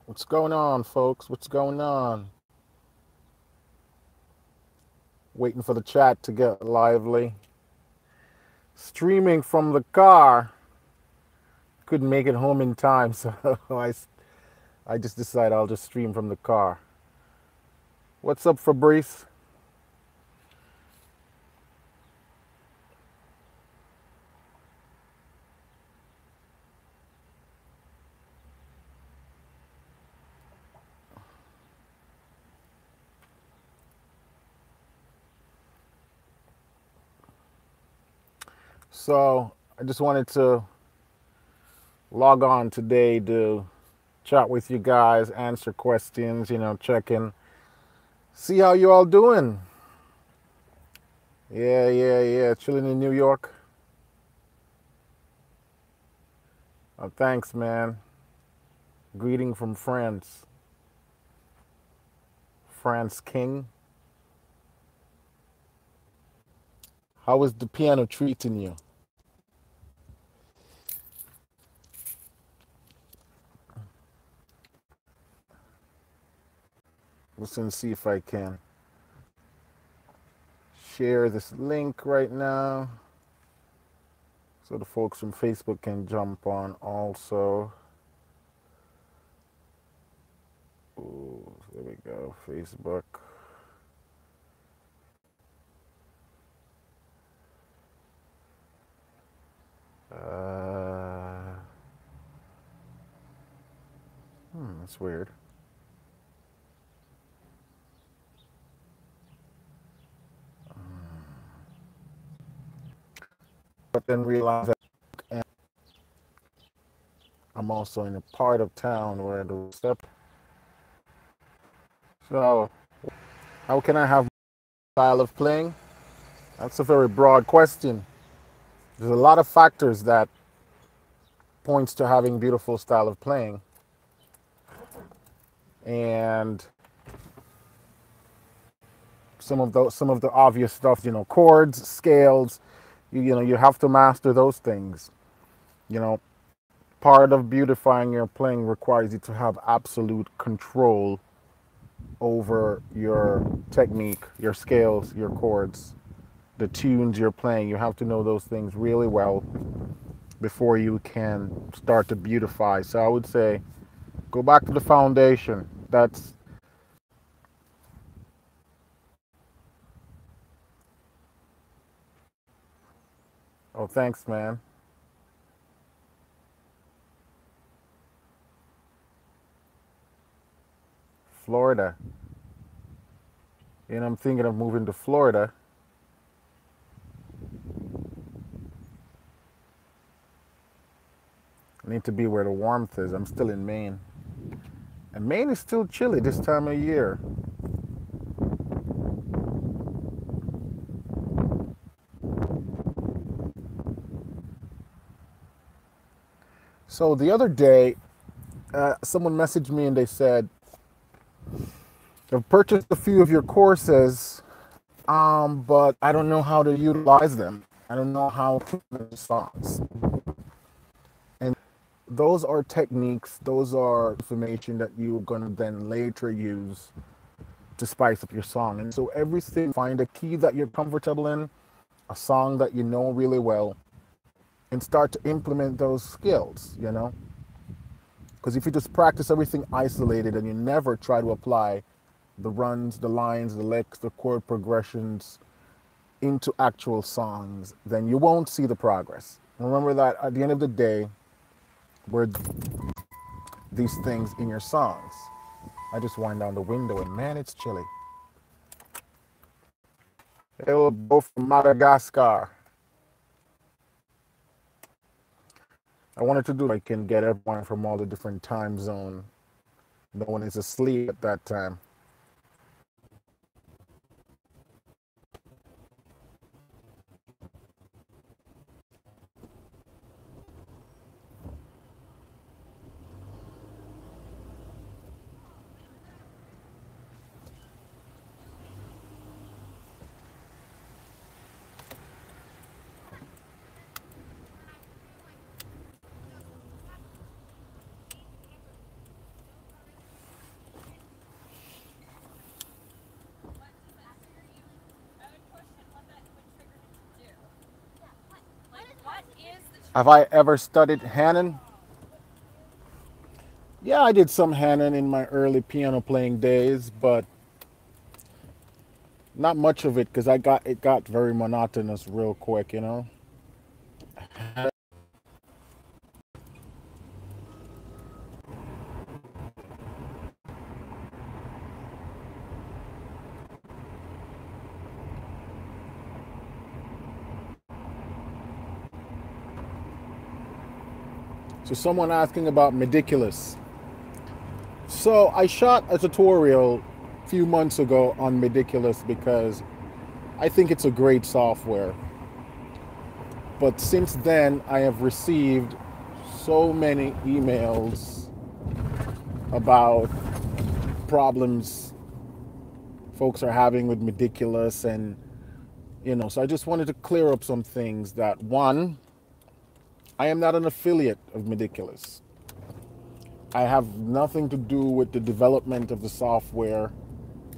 What's going on, folks? What's going on? Waiting for the chat to get lively. Streaming from the car. Couldn't make it home in time, so I just decided I'll just stream from the car. What's up, Fabrice? So I just wanted to log on today to chat with you guys, answer questions, check in, see how you all doing. Yeah. Chilling in New York. Oh, thanks, man. Greeting from France. France King. How is the piano treating you? Listen, see if I can share this link right now so the folks from Facebook can jump on also. Ooh, there we go, Facebook. That's weird. But then realize that I'm also in a part of town where the step. So, how can I have style of playing? That's a very broad question. There's a lot of factors that points to having beautiful style of playing. And some of the obvious stuff, chords, scales, you have to master those things. You know, part of beautifying your playing requires you to have absolute control over your technique, your scales, your chords, the tunes you're playing. You have to know those things really well before you can start to beautify. So I would say go back to the foundation. That's Oh, thanks, man. Florida. I'm thinking of moving to Florida. I need to be where the warmth is. I'm still in Maine. And Maine is still chilly this time of year. So the other day, someone messaged me and they said, I've purchased a few of your courses, but I don't know how to utilize them. I don't know how to play the songs. And those are techniques, those are information that you're going to then later use to spice up your song. And so everything, find a key that you're comfortable in, a song that you know really well, and start to implement those skills. Because if you just practice everything isolated and you never try to apply the runs, the lines, the licks, the chord progressions into actual songs, then you won't see the progress. Remember that at the end of the day, we're these things in your songs. I just wind down the window and man, it's chilly. Hello, both from Madagascar. I wanted to do I can get everyone from all the different time zone. No one is asleep at that time. Have I ever studied Hanon? Yeah, I did some Hanon in my early piano playing days, but not much of it because it got very monotonous real quick, you know. So someone asking about Meticulous. So I shot a tutorial a few months ago on Meticulous because I think it's a great software. But since then, I have received so many emails about problems folks are having with Meticulous, and so I just wanted to clear up some things. That one, I am not an affiliate of Meticulous. I have nothing to do with the development of the software.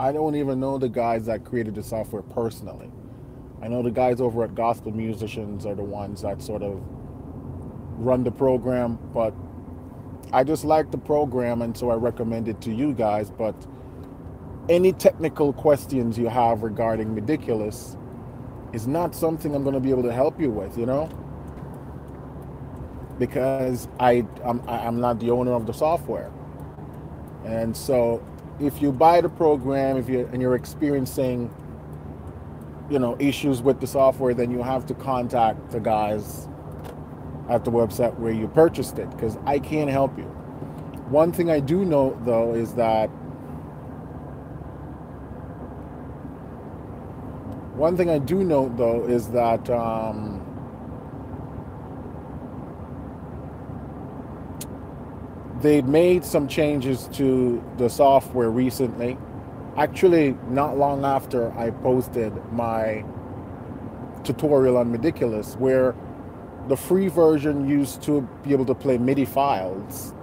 I don't even know the guys that created the software personally. I know the guys over at Gospel Musicians are the ones that sort of run the program, but I just like the program, and so I recommend it to you guys. But any technical questions you have regarding Meticulous is not something I'm going to be able to help you with, because I'm not the owner of the software. And so if you buy the program, and you're experiencing issues with the software, then you have to contact the guys at the website where you purchased it, because I can't help you. One thing I do know though is that they made some changes to the software recently. Actually, not long after I posted my tutorial on Meticulous, where the free version used to be able to play MIDI files.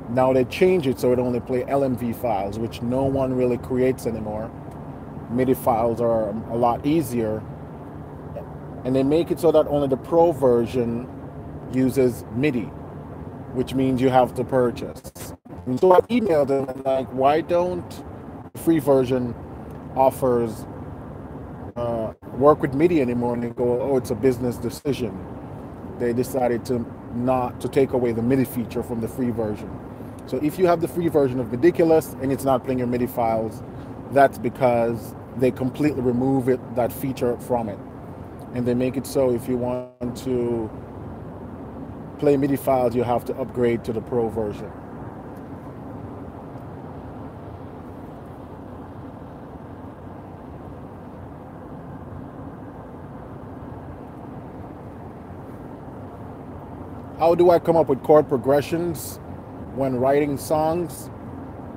Now they change it so it only play LMV files, which no one really creates anymore. MIDI files are a lot easier, and they make it so that only the Pro version uses MIDI, which means you have to purchase. And so I emailed them and like, why don't the free version offers work with MIDI anymore? And they go, oh, it's a business decision. They decided to take away the MIDI feature from the free version. So if you have the free version of Meticulous and it's not playing your MIDI files, that's because they completely remove that feature from it. And they make it so if you want to play MIDI files, you have to upgrade to the Pro version. How do I come up with chord progressions when writing songs?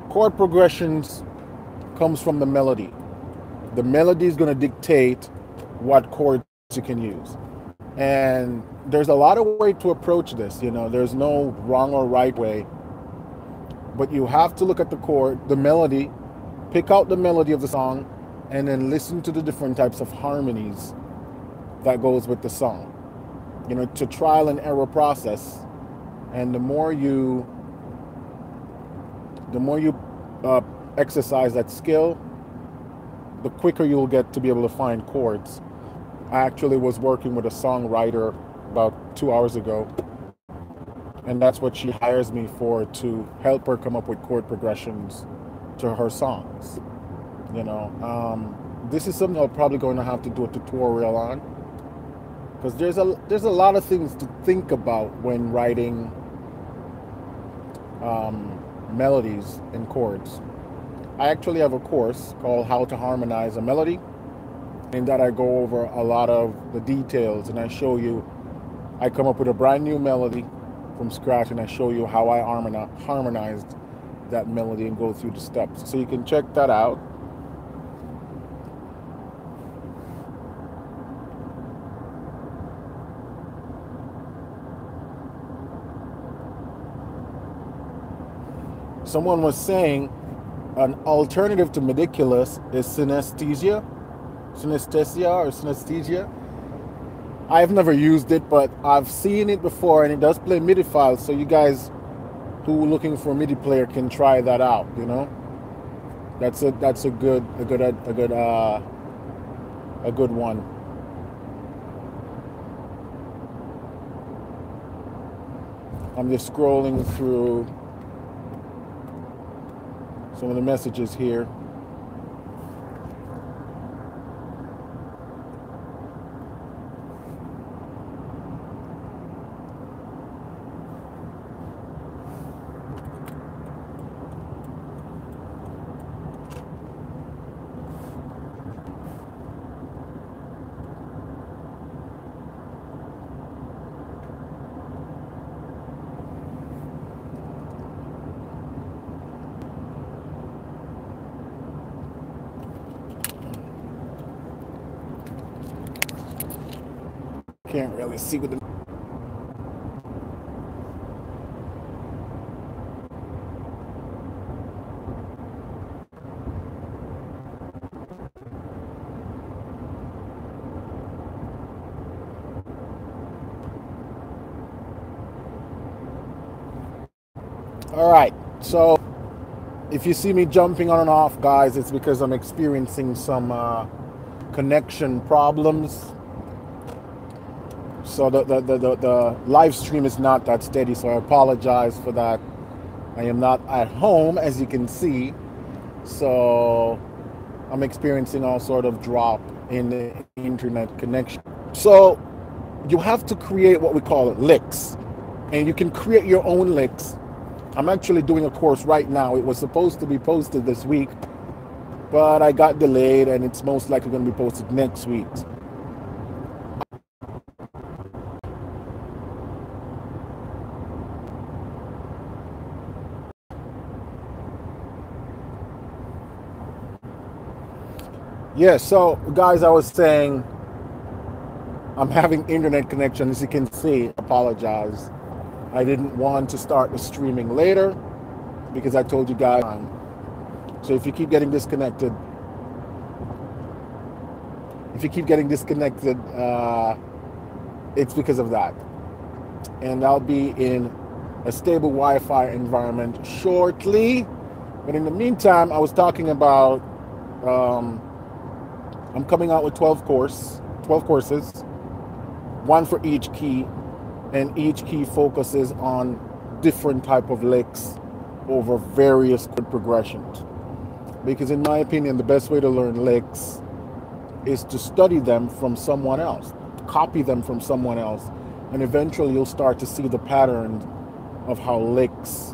Chord progressions comes from the melody. The melody is going to dictate what chords you can use. And there's a lot of ways to approach this. There's no wrong or right way. But you have to look at the melody, pick out the melody of the song, and then listen to the different types of harmonies that goes with the song. It's a trial and error process. And the more you exercise that skill, the quicker you'll get to be able to find chords. I actually was working with a songwriter about 2 hours ago, and that's what she hires me for, to help her come up with chord progressions to her songs. This is something I'm probably going to have to do a tutorial on, because there's a lot of things to think about when writing melodies and chords. I actually have a course called How to Harmonize a Melody, in that I go over a lot of the details, and I come up with a brand new melody from scratch, and I show you how I harmonized that melody and go through the steps. So you can check that out. Someone was saying an alternative to Meticulous is synesthesia or synesthesia. I've never used it, but I've seen it before, and it does play MIDI files. So you guys who are looking for a MIDI player can try that out. You know, that's a good one. I'm just scrolling through some of the messages here. Can't really see what the... All right, so if you see me jumping on and off, guys, it's because I'm experiencing some connection problems. So the live stream is not that steady, so I apologize for that. I am not at home, as you can see, so I'm experiencing all sort of drop in the internet connection. So you have to create what we call licks, and you can create your own licks. I'm actually doing a course right now. It was supposed to be posted this week, but I got delayed, and it's most likely going to be posted next week. Yeah, so guys, I was saying I'm having internet connection, as you can see. Apologize. I didn't want to start the streaming later because I told you guys. So if you keep getting disconnected, it's because of that. And I'll be in a stable Wi-Fi environment shortly. But in the meantime, I was talking about I'm coming out with 12 courses, one for each key, and each key focuses on different type of licks over various chord progressions. Because in my opinion, the best way to learn licks is to study them from someone else, copy them from someone else, and eventually you'll start to see the pattern of how licks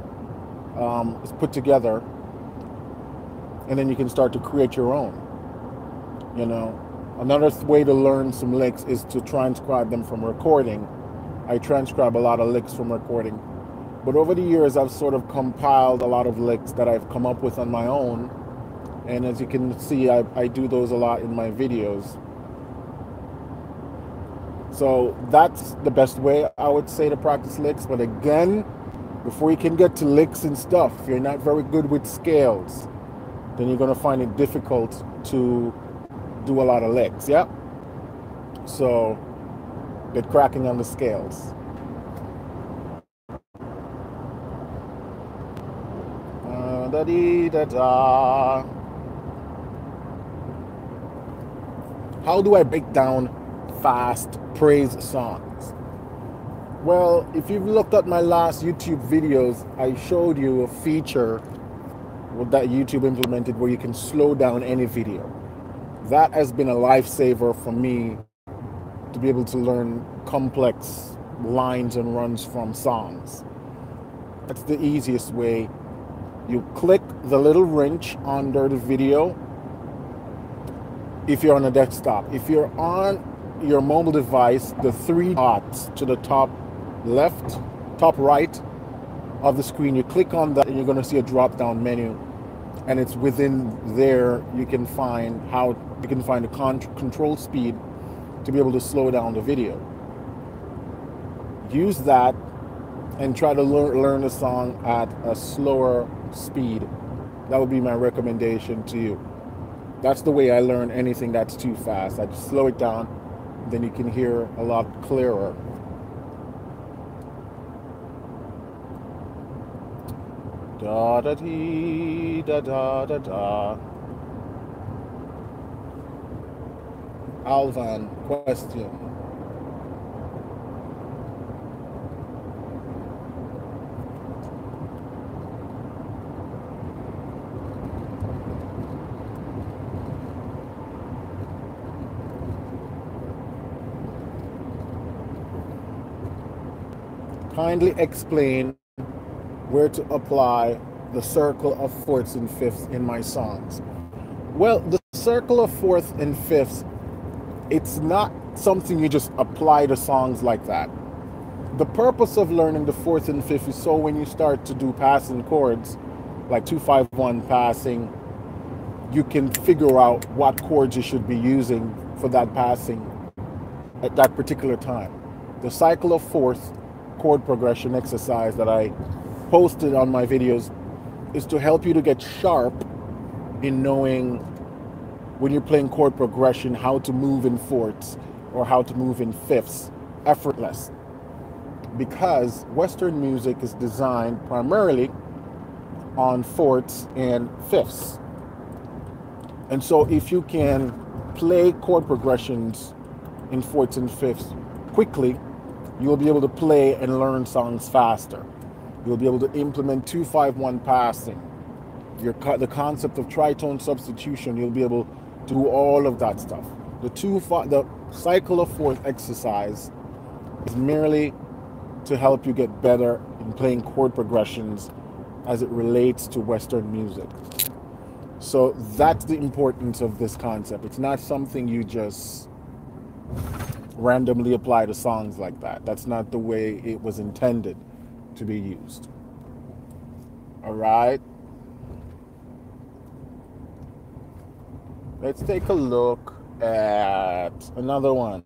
is put together, and then you can start to create your own. You know, another way to learn some licks is to transcribe them from recording. I transcribe a lot of licks from recording, but over the years I've sort of compiled a lot of licks that I've come up with on my own, and as you can see, I do those a lot in my videos. So that's the best way, I would say, to practice licks. But again, before you can get to licks and stuff, if you're not very good with scales, then you're going to find it difficult to do a lot of licks. Yeah, so get cracking on the scales. Da-dee-da-da. How do I break down fast praise songs? Well, if you've looked at my last YouTube videos, I showed you a feature that YouTube implemented where you can slow down any video. That has been a lifesaver for me to be able to learn complex lines and runs from songs. That's the easiest way. You click the little wrench under the video if you're on a desktop. If you're on your mobile device, the three dots to the top left, top right of the screen, you click on that and you're going to see a drop down menu, and it's within there you can find the control speed to be able to slow down the video. Use that and try to learn the song at a slower speed. That would be my recommendation to you. That's the way I learn anything that's too fast. I just slow it down then you can hear a lot clearer. Da da dee da da da da. Alvan, question. Kindly explain where to apply the circle of fourths and fifths in my songs. Well, the circle of fourths and fifths, it's not something you just apply to songs like that. The purpose of learning the fourth and fifth is so when you start to do passing chords, like 2-5-1 passing, you can figure out what chords you should be using for that passing at that particular time. The cycle of fourth chord progression exercise that I posted on my videos is to help you to get sharp in knowing when you're playing chord progression how to move in fourths or how to move in fifths effortless, because Western music is designed primarily on fourths and fifths. And so if you can play chord progressions in fourths and fifths quickly, you'll be able to play and learn songs faster. You'll be able to implement 2-5-1 passing. The concept of tritone substitution, you'll be able to do all of that stuff. The cycle of fourth exercise is merely to help you get better in playing chord progressions as it relates to Western music. So that's the importance of this concept. It's not something you just randomly apply to songs like that. That's not the way it was intended to be used. All right. Let's take a look at another one.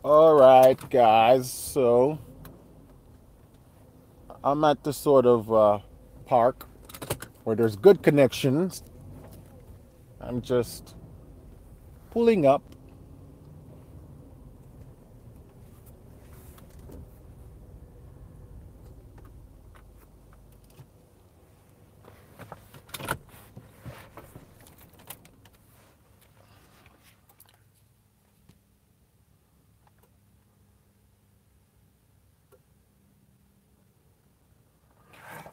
All right, guys. So I'm at the sort of park where there's good connections. I'm just pulling up.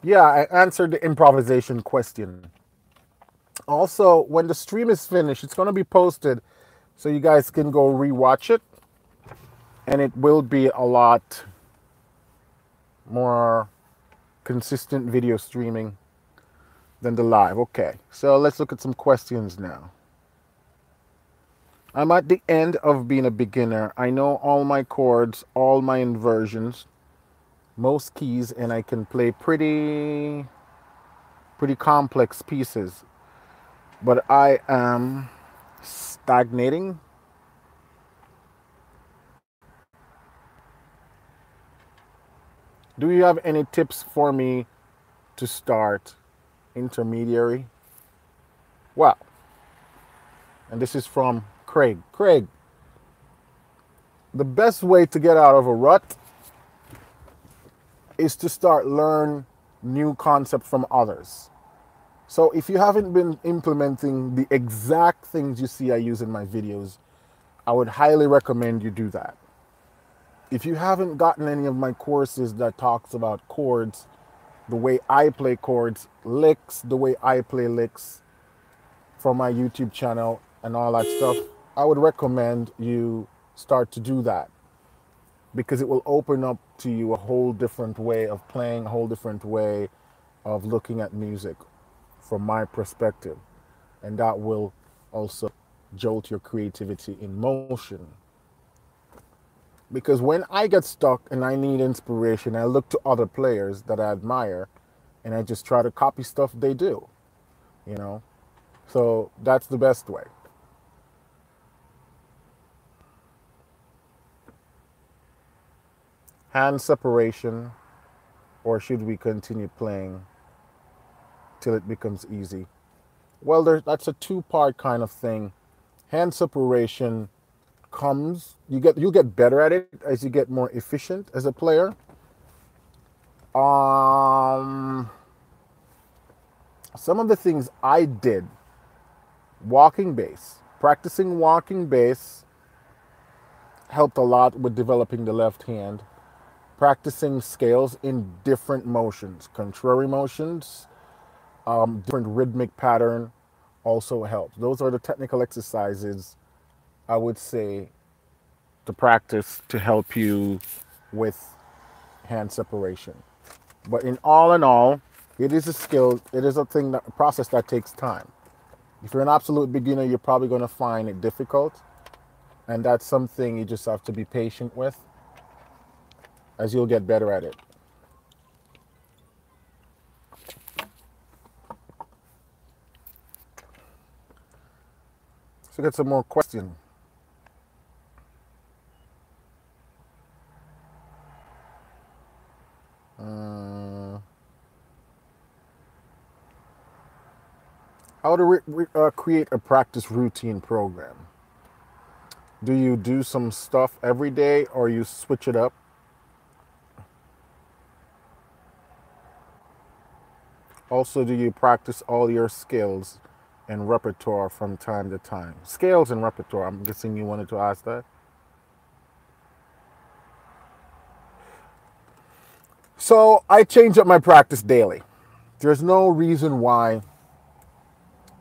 Yeah, I answered the improvisation question. Also, when the stream is finished, it's going to be posted so you guys can go rewatch it. And it will be a lot more consistent video streaming than the live. Okay, so let's look at some questions now. I'm at the end of being a beginner. I know all my chords, all my inversions, most keys, and I can play pretty complex pieces. But I am stagnating. Do you have any tips for me to start intermediary? Well, and this is from Craig. Craig, the best way to get out of a rut is to start learn new concepts from others. So if you haven't been implementing the exact things you see I use in my videos, I would highly recommend you do that. If you haven't gotten any of my courses that talks about chords, the way I play chords, licks, the way I play licks from my YouTube channel and all that stuff, I would recommend you start to do that, because it will open up to you a whole different way of playing, a whole different way of looking at music from my perspective. And that will also jolt your creativity in motion. Because when I get stuck and I need inspiration, I look to other players that I admire and I just try to copy stuff they do, you know? So that's the best way. Hand separation, or should we continue playing till it becomes easy? Well, that's a two-part kind of thing. Hand separation comes, you get better at it as you get more efficient as a player. Um, some of the things I did, walking bass, practicing walking bass helped a lot with developing the left hand. Practicing scales in different motions, contrary motions, different rhythmic pattern also helps. Those are the technical exercises I would say to practice to help you with hand separation. But in all, it is a skill. It is a process that takes time. If you're an absolute beginner, you're probably going to find it difficult, and that's something you just have to be patient with, as you'll get better at it. So get some more questions. How to create a practice routine program. Do you do some stuff every day or you switch it up? Also, do you practice all your scales and repertoire from time to time? Scales and repertoire, I'm guessing you wanted to ask that. So I change up my practice daily. There's no reason why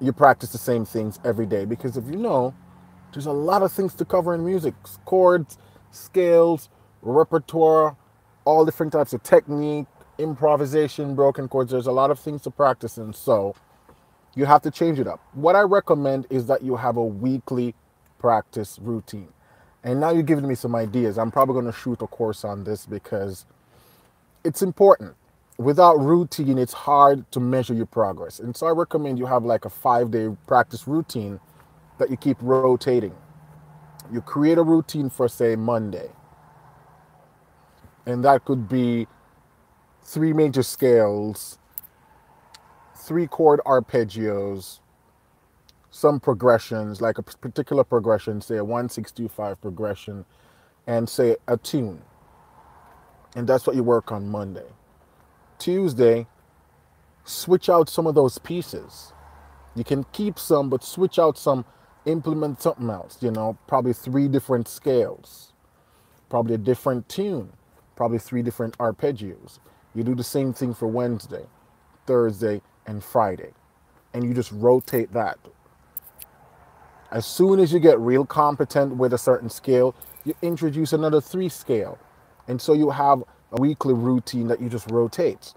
you practice the same things every day, because if you know, there's a lot of things to cover in music: chords, scales, repertoire, all different types of technique, improvisation, broken chords. There's a lot of things to practice in, so you have to change it up. What I recommend is that you have a weekly practice routine. And now you're giving me some ideas. I'm probably going to shoot a course on this because it's important. Without routine, it's hard to measure your progress. And so I recommend you have like a 5-day practice routine that you keep rotating. You create a routine for, say, Monday. And that could be 3 major scales, 3 chord arpeggios, some progressions, like a particular progression, say a 1-6-2-5 progression, and say a tune. And that's what you work on Monday. Tuesday, switch out some of those pieces. You can keep some, but switch out some, implement something else, probably 3 different scales, probably a different tune, probably 3 different arpeggios. You do the same thing for Wednesday, Thursday, and Friday. And you just rotate that. As soon as you get real competent with a certain scale, you introduce another 3 scale. And so you have a weekly routine that you just rotate.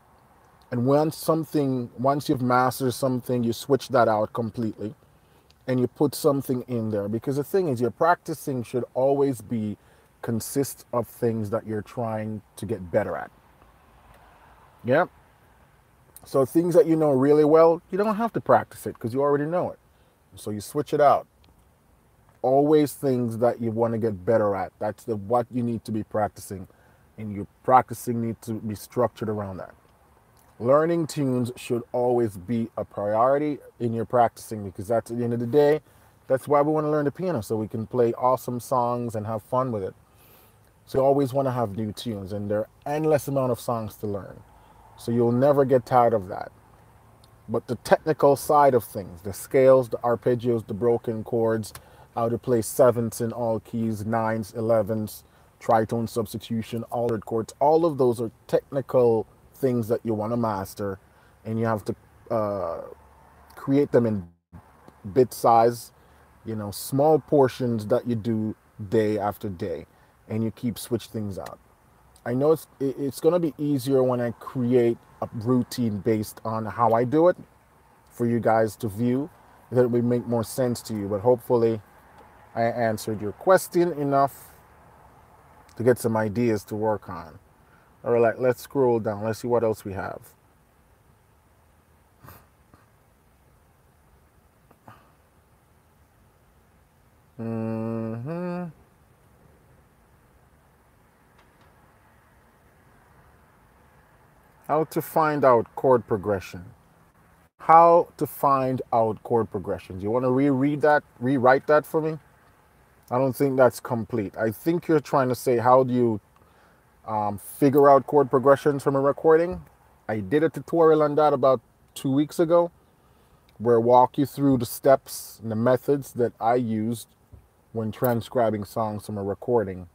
And once you've mastered something, you switch that out completely and you put something in there. Because the thing is, your practicing should always consist of things that you're trying to get better at. Yeah? So things that you know really well, you don't have to practice it because you already know it. So you switch it out. Always things that you want to get better at. That's what you need to be practicing. And your practicing needs to be structured around that. Learning tunes should always be a priority in your practicing, because that's, at the end of the day, that's why we want to learn the piano, so we can play awesome songs and have fun with it. So you always want to have new tunes, and there are endless amount of songs to learn. So you'll never get tired of that. But the technical side of things, the scales, the arpeggios, the broken chords, how to play 7ths in all keys, 9s, 11s, tritone substitution, altered chords, all of those are technical things that you want to master, and you have to create them in bit size, small portions that you do day after day, and you keep switch things out. I know it's going to be easier when I create a routine based on how I do it for you guys to view, that it will make more sense to you. But hopefully I answered your question enough. to get some ideas to work on. All right, let's scroll down. Let's see what else we have. Mm-hmm. How to find out chord progression. How to find out chord progressions. You want to rewrite that for me? I don't think that's complete. I think you're trying to say, how do you figure out chord progressions from a recording? I did a tutorial on that about 2 weeks ago, where I walk you through the steps and the methods that I used when transcribing songs from a recording.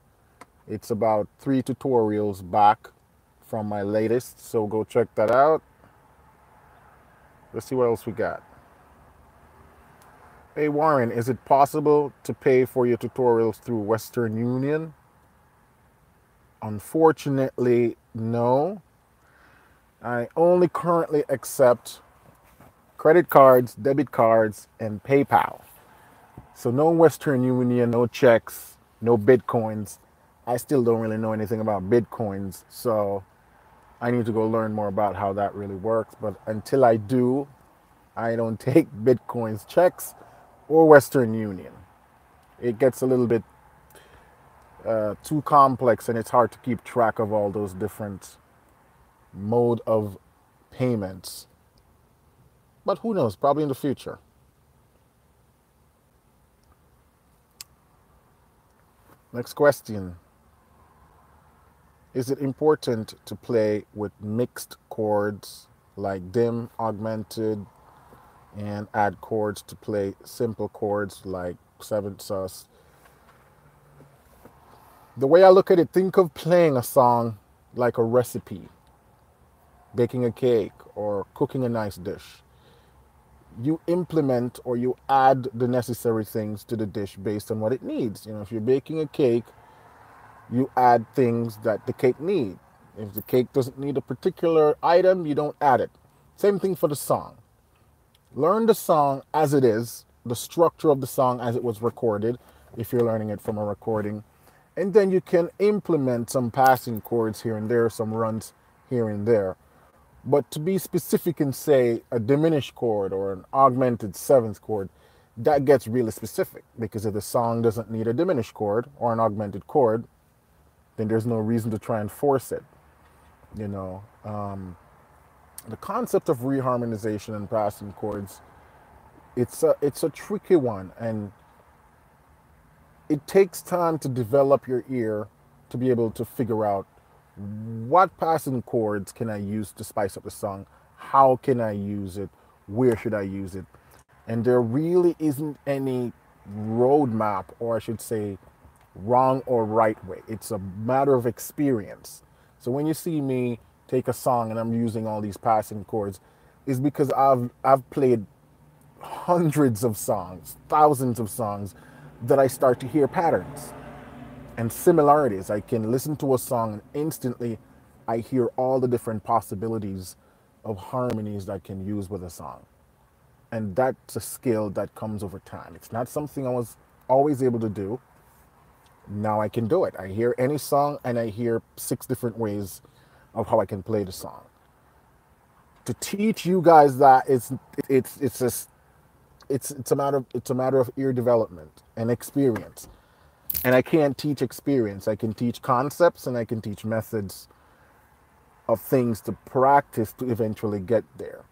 It's about 3 tutorials back from my latest, so go check that out. Let's see what else we got. Hey Warren, is it possible to pay for your tutorials through Western Union? Unfortunately, no. I only currently accept credit cards, debit cards, and PayPal. So no Western Union, no checks, no Bitcoins. I still don't really know anything about Bitcoins, so I need to go learn more about how that really works. But until I do, I don't take Bitcoins, checks, or Western Union. It gets a little bit too complex, and it's hard to keep track of all those different mode of payments. But who knows? Probably in the future. Next question. Is it important to play with mixed chords like dim, augmented, and add chords to play simple chords like seventh sus? The way I look at it, think of playing a song like a recipe, baking a cake or cooking a nice dish. You implement or you add the necessary things to the dish based on what it needs. You know, if you're baking a cake, you add things that the cake needs. If the cake doesn't need a particular item, you don't add it. Same thing for the song. Learn the song as it is, the structure of the song as it was recorded, if you're learning it from a recording. And then you can implement some passing chords here and there, some runs here and there. But to be specific and say a diminished chord or an augmented seventh chord, that gets really specific, because if the song doesn't need a diminished chord or an augmented chord, then there's no reason to try and force it. You know, the concept of reharmonization and passing chords, it's a tricky one, and it takes time to develop your ear to be able to figure out what passing chords can I use to spice up the song, how can I use it, where should I use it. And there really isn't any roadmap, or I should say wrong or right way. It's a matter of experience. So when you see me take a song and I'm using all these passing chords, is because I've played hundreds of songs, thousands of songs, that I start to hear patterns and similarities. I can listen to a song and instantly I hear all the different possibilities of harmonies that I can use with a song. And that's a skill that comes over time. It's not something I was always able to do. Now I can do it. I hear any song and I hear 6 different ways of how I can play the song. To teach you guys that it's a matter of ear development and experience. And I can't teach experience. I can teach concepts and I can teach methods of things to practice to eventually get there.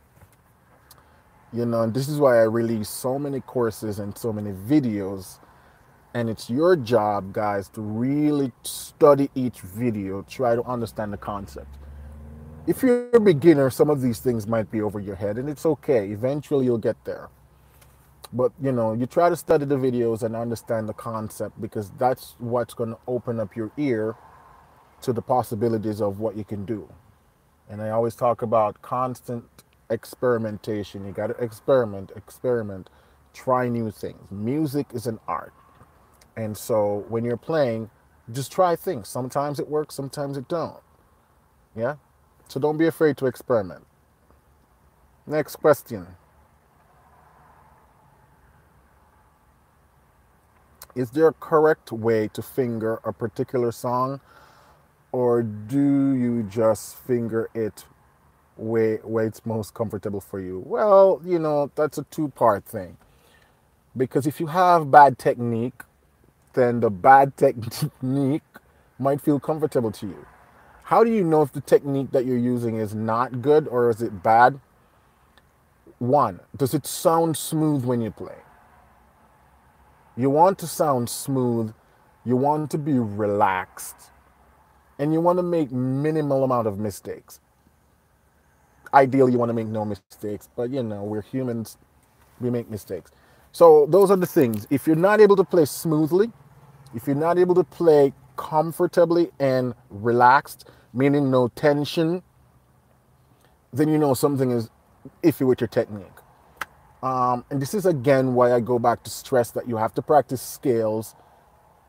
You know, and this is why I release so many courses and so many videos. And it's your job, guys, to really study each video, try to understand the concept. If you're a beginner, some of these things might be over your head, and it's okay. Eventually you'll get there. But, you know, you try to study the videos and understand the concept, because that's what's going to open up your ear to the possibilities of what you can do. And I always talk about constant experimentation. You got to experiment, try new things. Music is an art. And so when you're playing, just try things. Sometimes it works, sometimes it don't. Yeah? So don't be afraid to experiment. Next question. Is there a correct way to finger a particular song, or do you just finger it where it's most comfortable for you? Well, that's a two-part thing. Because if you have bad technique, then the bad technique might feel comfortable to you. How do you know if the technique that you're using is not good or is it bad? One, does it sound smooth when you play? You want to sound smooth, you want to be relaxed, and you want to make minimal amount of mistakes. Ideally, you want to make no mistakes, but we're humans, we make mistakes. So those are the things. If you're not able to play smoothly, if you're not able to play comfortably and relaxed, meaning no tension, then something is iffy with your technique. And this is again why I go back to stress that you have to practice scales,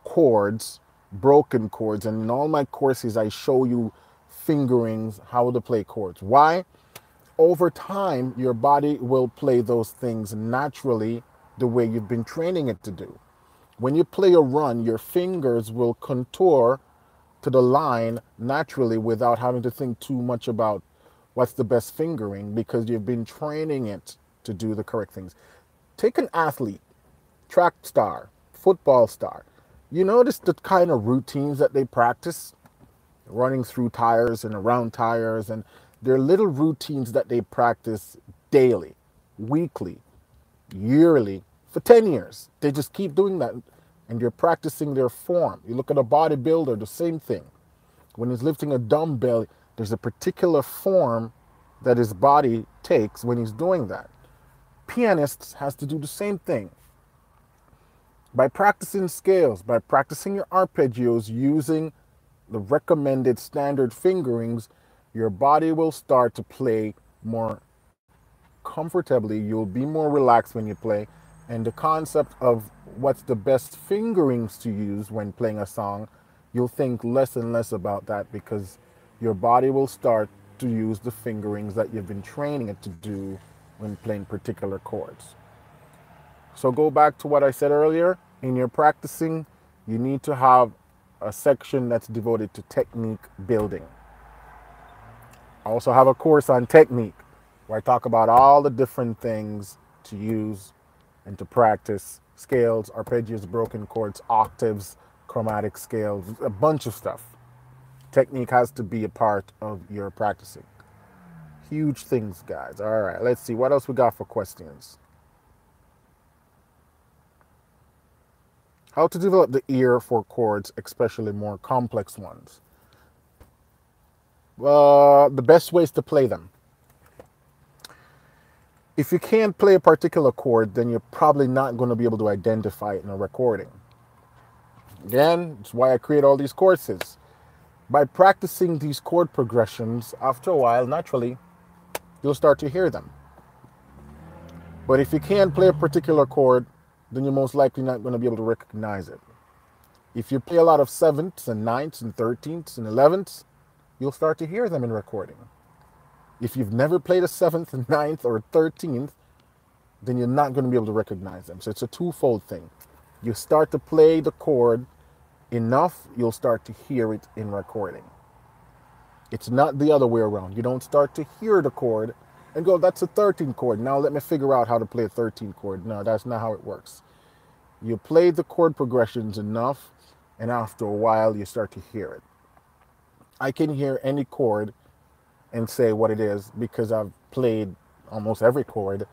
chords, broken chords, and in all my courses I show you fingerings, how to play chords. Why? Over time, your body will play those things naturally the way you've been training it to do. When you play a run, your fingers will contour to the line naturally without having to think too much about what's the best fingering because you've been training it to do the correct things. Take an athlete, track star, football star. You notice the kind of routines that they practice? Running through tires and around tires, and they're little routines that they practice daily, weekly, yearly, for 10 years. They just keep doing that, and you're practicing their form. You look at a bodybuilder, the same thing. When he's lifting a dumbbell, there's a particular form that his body takes when he's doing that. Pianists has to do the same thing. By practicing scales, by practicing your arpeggios using the recommended standard fingerings, your body will start to play more comfortably. You'll be more relaxed when you play. And the concept of what's the best fingerings to use when playing a song, you'll think less and less about that because your body will start to use the fingerings that you've been training it to do when playing particular chords. So go back to what I said earlier. In your practicing, you need to have a section that's devoted to technique building. I also have a course on technique where I talk about all the different things to use and to practice: scales, arpeggios, broken chords, octaves, chromatic scales, a bunch of stuff. Technique has to be a part of your practicing. Huge things, guys. All right, let's see what else we got for questions. How to develop the ear for chords, especially more complex ones. The best ways to play them. If you can't play a particular chord, then you're probably not going to be able to identify it in a recording. Again, it's why I create all these courses. By practicing these chord progressions, after a while, naturally, you'll start to hear them. But if you can't play a particular chord, then you're most likely not going to be able to recognize it. If you play a lot of sevenths and ninths and 13ths and 11ths, you'll start to hear them in recording. If you've never played a 7th, 9th, or 13th, then you're not going to be able to recognize them. So it's a twofold thing. You start to play the chord enough, you'll start to hear it in recording. It's not the other way around. You don't start to hear the chord and go, that's a 13th chord. Now let me figure out how to play a 13th chord. No, that's not how it works. You play the chord progressions enough, and after a while, you start to hear it. I can hear any chord and say what it is because I've played almost every chord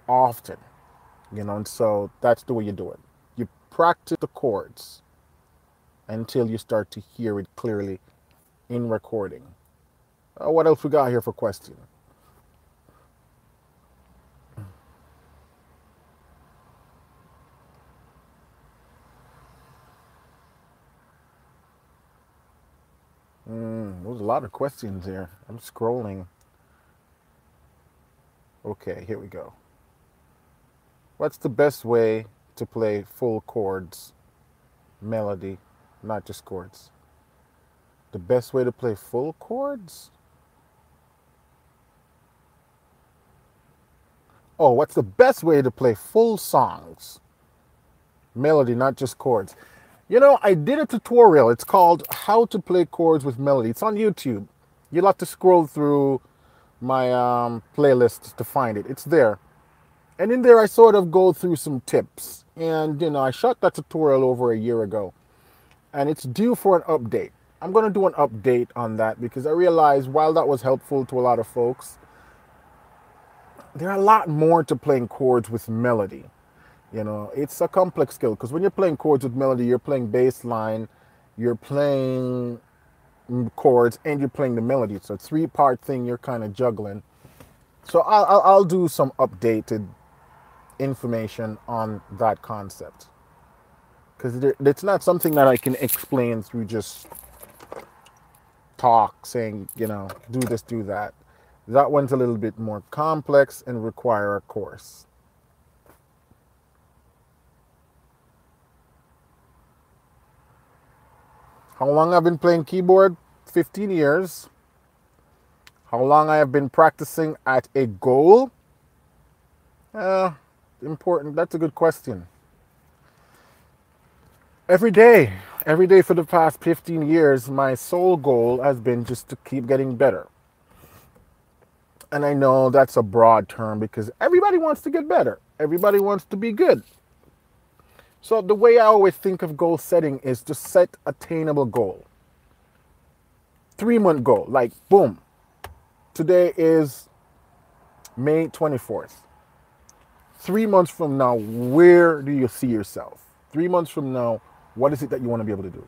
often, and so that's the way you do it. You practice the chords until you start to hear it clearly in recording. What else we got here for question? There's a lot of questions here. I'm scrolling. Okay, here we go. What's the best way to play full chords melody, not just chords? The best way to play full chords? Oh, what's the best way to play full songs? melody, not just chords. You know, I did a tutorial. It's called How to Play Chords with Melody. It's on YouTube. You'll have to scroll through my playlist to find it. It's there. And in there, I sort of go through some tips. And, you know, I shot that tutorial over a year ago. And it's due for an update. I'm going to do an update on that because I realized while that was helpful to a lot of folks, there are a lot more to playing chords with melody. You know, it's a complex skill because when you're playing chords with melody, you're playing bass line, you're playing chords, and you're playing the melody. It's a three-part thing you're kind of juggling. So I'll do some updated information on that concept because it's not something that I can explain through just talk saying, you know, do this, do that. That one's a little bit more complex and require a course. How long I've been playing keyboard? 15 years. How long I have been practicing at a goal? Important. That's a good question. Every day for the past 15 years, my sole goal has been just to keep getting better. And I know that's a broad term because everybody wants to get better. Everybody wants to be good. So the way I always think of goal setting is to set attainable goal. 3-month goal, like boom. Today is May 24th. 3 months from now, where do you see yourself? 3 months from now, what is it that you want to be able to do?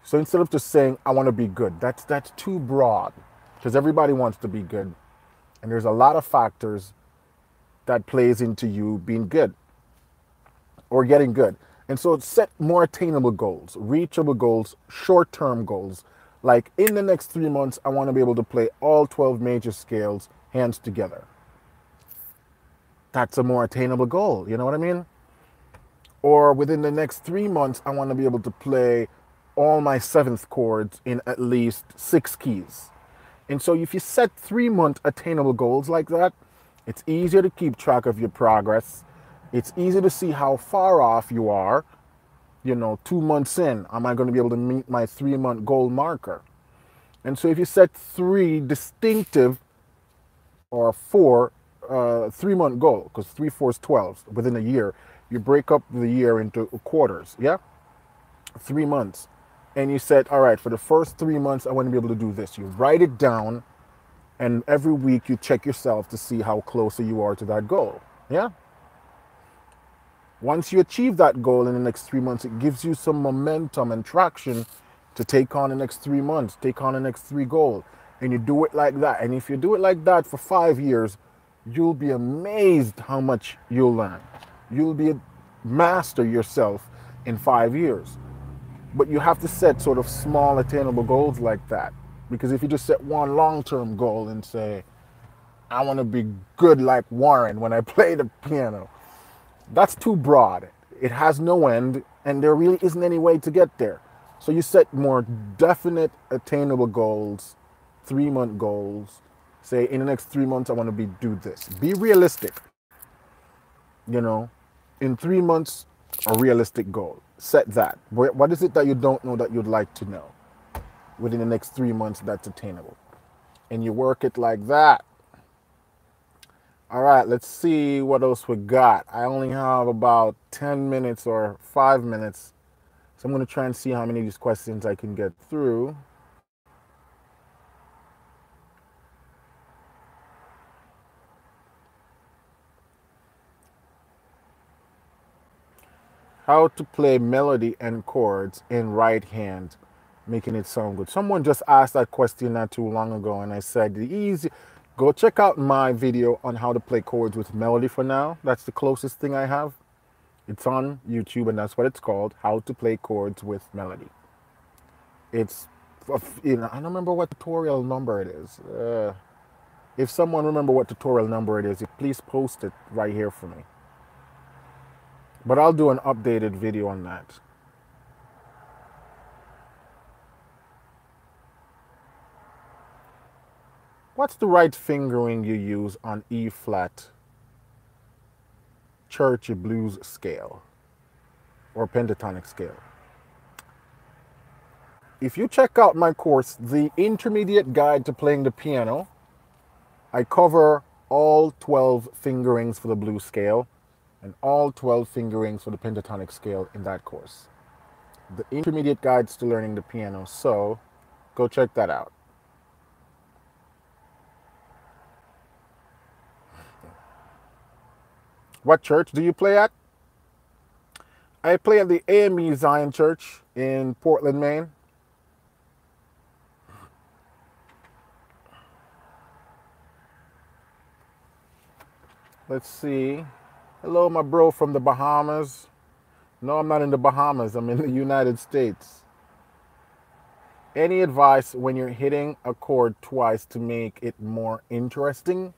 So instead of just saying, I want to be good, that's too broad because everybody wants to be good. And there's a lot of factors that plays into you being good or getting good. And so set more attainable goals, reachable goals, short-term goals. Like in the next 3 months, I want to be able to play all 12 major scales hands together. That's a more attainable goal, you know what I mean? Or within the next 3 months, I want to be able to play all my 7th chords in at least 6 keys. And so if you set 3-month attainable goals like that, it's easier to keep track of your progress. It's easy to see how far off you are. You know, 2 months in, am I going to be able to meet my 3-month goal marker? And so if you set 3 distinctive or 4 3-month goal, because 3, 4 is 12 within a year, you break up the year into quarters, yeah? 3 months. And you said, all right, for the first 3 months, I want to be able to do this. You write it down, and every week you check yourself to see how closer you are to that goal, yeah? Once you achieve that goal in the next 3 months, it gives you some momentum and traction to take on the next 3 months, take on the next 3 goals. And you do it like that. And if you do it like that for 5 years, you'll be amazed how much you'll learn. You'll be a master yourself in 5 years. But you have to set sort of small attainable goals like that. Because if you just set one long-term goal and say, I want to be good like Warren when I play the piano, that's too broad. It has no end, and there really isn't any way to get there. So you set more definite, attainable goals, 3-month goals. Say, in the next 3 months, I want to do this. Be realistic. You know, in 3 months, a realistic goal. Set that. What is it that you don't know that you'd like to know within the next 3 months that's attainable? And you work it like that. All right, let's see what else we got. I only have about 10 minutes or 5 minutes. So I'm going to try and see how many of these questions I can get through. How to play melody and chords in right hand, making it sound good. Someone just asked that question not too long ago, and I said, go check out my video on how to play chords with melody for now. That's the closest thing I have. It's on YouTube, and that's what it's called, How to Play Chords with Melody. It's, you know, I don't remember what tutorial number it is. If someone remember what tutorial number it is, please post it right here for me. But I'll do an updated video on that. What's the right fingering you use on E flat churchy blues scale or pentatonic scale. If you check out my course, The Intermediate Guide to Playing the Piano, I cover all 12 fingerings for the blues scale and all 12 fingerings for the pentatonic scale in that course. The Intermediate Guides to Learning the Piano. So go check that out. What church do you play at? I play at the AME Zion Church in Portland, Maine. Let's see. Hello, my bro from the Bahamas. No, I'm not in the Bahamas. I'm in the United States. Any advice when you're hitting a chord twice to make it more interesting?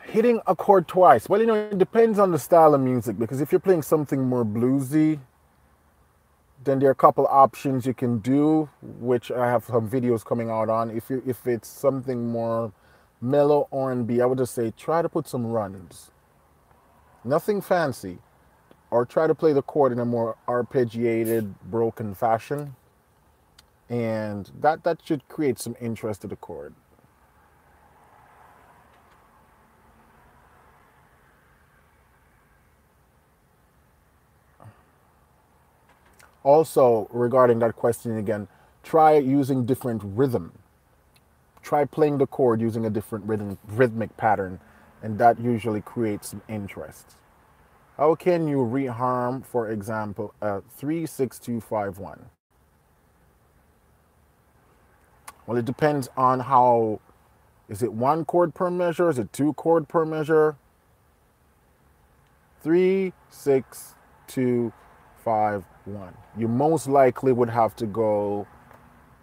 Hitting a chord twice. Well, it depends on the style of music, because if you're playing something more bluesy, then there are a couple options you can do, which I have some videos coming out on. If it's something more mellow R&B, I would just say try to put some runs. Nothing fancy. Or try to play the chord in a more arpeggiated, broken fashion. And that should create some interest to the chord. Also, regarding that question again, try using different rhythm. Try playing the chord using a different rhythmic pattern, and that usually creates some interest. How can you reharm, for example, 3-6-2-5-1? Well, it depends on how, is it one chord per measure? Is it two chord per measure? 3-6-2-5-1. You most likely would have to go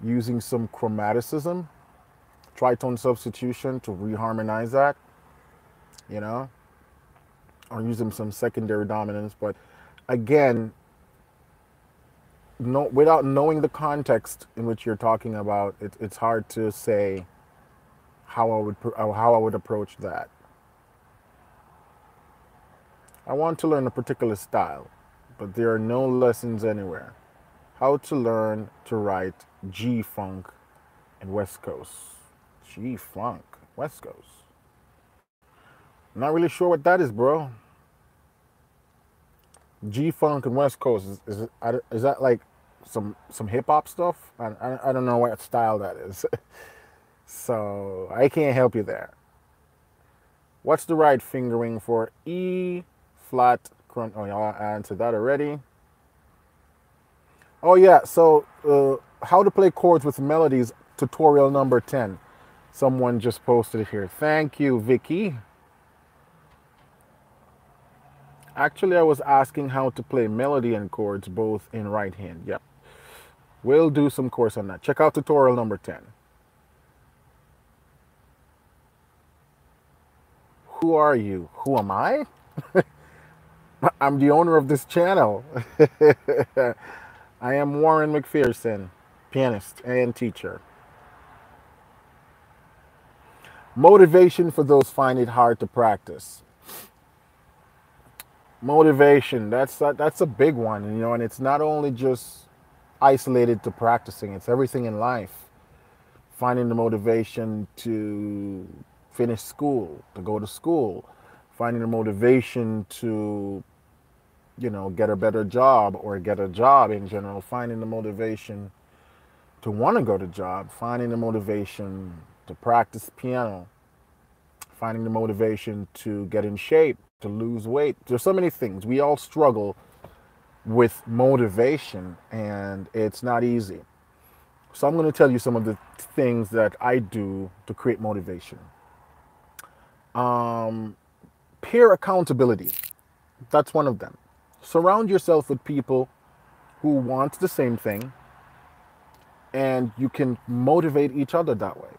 using some chromaticism, tritone substitution to reharmonize that, or using some secondary dominance. But again, without knowing the context in which you're talking about, it's hard to say how I would approach that. I want to learn a particular style, but there are no lessons anywhere. How to learn to write G-Funk and West Coast. G-Funk, West Coast. I'm not really sure what that is, bro. G-Funk and West Coast, is that like some hip-hop stuff? I don't know what style that is. So I can't help you there. What's the right fingering for E flat? Oh, y'all answered that already. Oh yeah, so how to play chords with melodies, tutorial number 10. Someone just posted it here. Thank you, Vicky. Actually, I was asking how to play melody and chords both in right hand. Yep. We'll do some course on that. Check out tutorial number 10. Who are you? Who am I? I'm the owner of this channel. I am Warren McPherson, pianist and teacher. Motivation for those find it hard to practice. Motivation, that's a big one, and it's not only just isolated to practicing, it's everything in life. Finding the motivation to finish school, to go to school, finding the motivation to, get a better job or get a job in general, finding the motivation to want to go to job, finding the motivation to practice piano, finding the motivation to get in shape, to lose weight. There's so many things. We all struggle with motivation, and it's not easy. So I'm going to tell you some of the things that I do to create motivation. Peer accountability. That's one of them. Surround yourself with people who want the same thing, and you can motivate each other that way.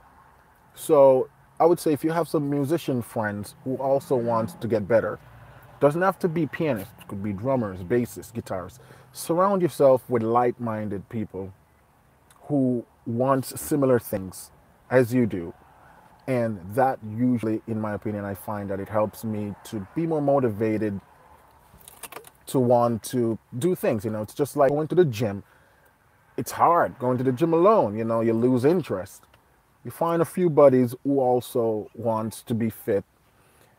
So I would say if you have some musician friends who also want to get better, doesn't have to be pianists, it could be drummers, bassists, guitarists. Surround yourself with like-minded people who want similar things as you do. And that usually, in my opinion, I find that it helps me to be more motivated to want to do things. It's just like going to the gym. It's hard going to the gym alone. You lose interest. You find a few buddies who also wants to be fit,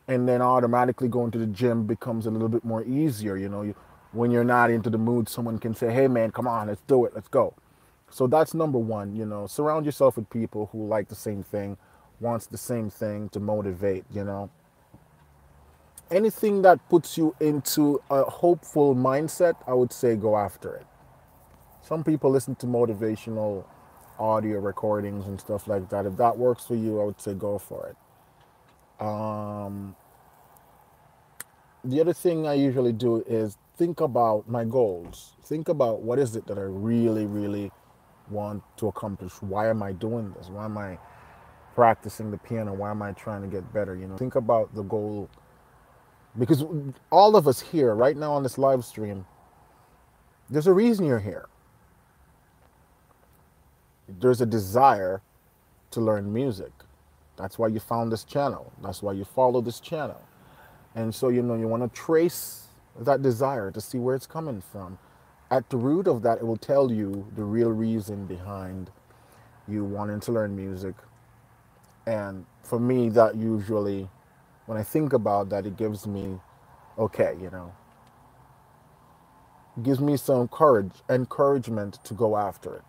and then automatically going to the gym becomes a little bit more easier. When you're not into the mood, someone can say, hey man, come on, let's do it, let's go. So that's number one. Surround yourself with people who like the same thing, wants the same thing to motivate. Anything that puts you into a hopeful mindset, I would say go after it. Some people listen to motivational audio recordings and stuff like that. If that works for you, I would say go for it. The other thing I usually do is think about my goals. Think about what is it that I really, really want to accomplish. Why am I doing this? Why am I practicing the piano? Why am I trying to get better? Think about the goal. Because all of us here right now on this live stream, there's a reason you're here. There's a desire to learn music. That's why you found this channel. That's why you follow this channel. And so, you want to trace that desire to see where it's coming from. At the root of that, it will tell you the real reason behind you wanting to learn music. And for me, that usually, when I think about that, it gives me, okay, gives me some encouragement to go after it.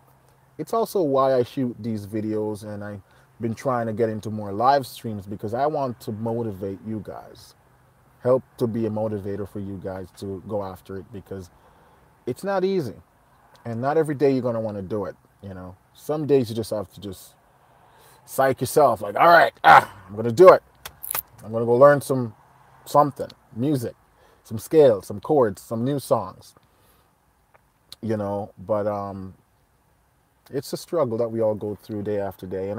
It's also why I shoot these videos, and I've been trying to get into more live streams, because I want to motivate you guys. Help to be a motivator for you guys to go after it, because it's not easy. And not every day you're going to want to do it. Some days you just have to just psych yourself like, all right, I'm going to do it. I'm going to go learn something, music, some scales, some chords, some new songs. But it's a struggle that we all go through day after day,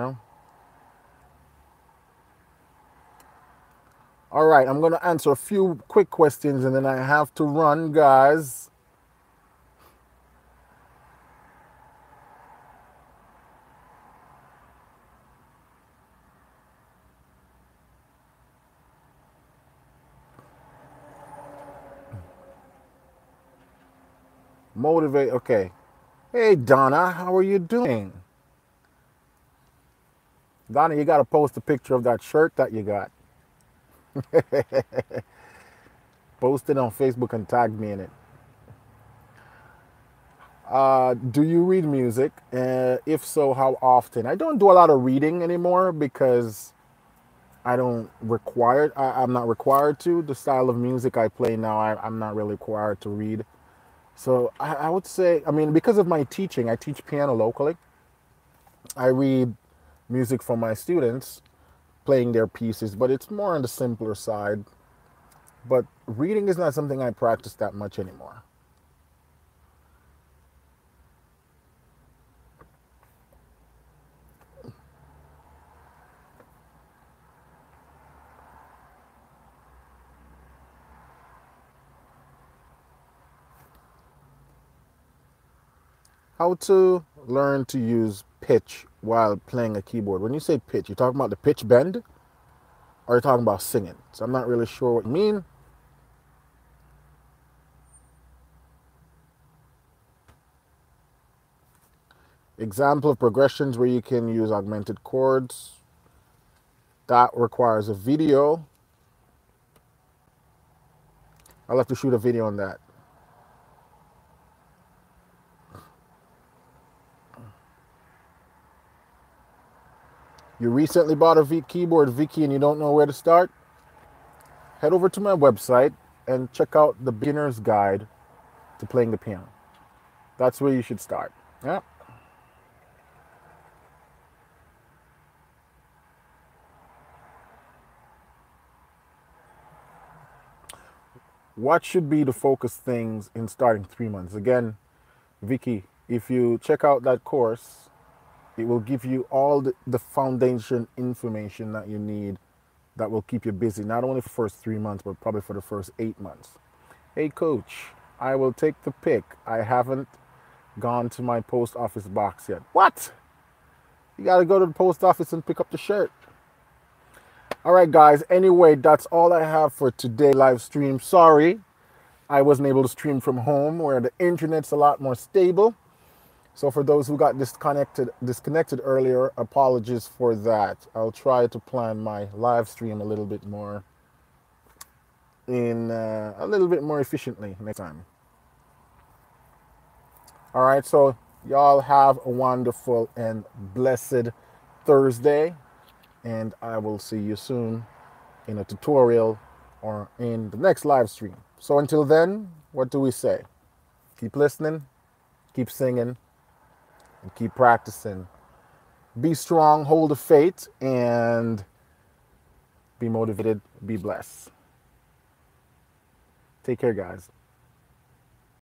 All right, I'm going to answer a few quick questions and then I have to run, guys. Motivate, okay. Hey, Donna, how are you doing? Donna, you got to post a picture of that shirt that you got. Post it on Facebook and tag me in it. Do you read music? If so, how often? I don't do a lot of reading anymore because I'm not required to. The style of music I play now, I'm not really required to read. So I would say, because of my teaching, I teach piano locally. I read music from my students playing their pieces, but it's more on the simpler side. But reading is not something I practice that much anymore. How to learn to use pitch while playing a keyboard. When you say pitch, you're talking about the pitch bend? Or you're talking about singing? So I'm not really sure what you mean. Example of progressions where you can use augmented chords. That requires a video. I'll have to shoot a video on that. You recently bought a keyboard, Vicky, and you don't know where to start? Head over to my website and check out the beginner's guide to playing the piano. That's where you should start. Yeah. What should be the focus things in starting 3 months? Again, Vicky, if you check out that course, it will give you all the foundation information that you need that will keep you busy, not only for the first 3 months, but probably for the first 8 months. Hey, coach, I will take the pick. I haven't gone to my post office box yet. What? You got to go to the post office and pick up the shirt. All right, guys. Anyway, that's all I have for today live stream. Sorry. I wasn't able to stream from home where the internet's a lot more stable. So for those who got disconnected earlier, apologies for that. I'll try to plan my live stream a little bit more efficiently next time. All right, so y'all have a wonderful and blessed Thursday, and I will see you soon in a tutorial or in the next live stream. So until then, what do we say? Keep listening, keep singing, and keep practicing. Be strong, hold the faith, and be motivated, be blessed. Take care, guys.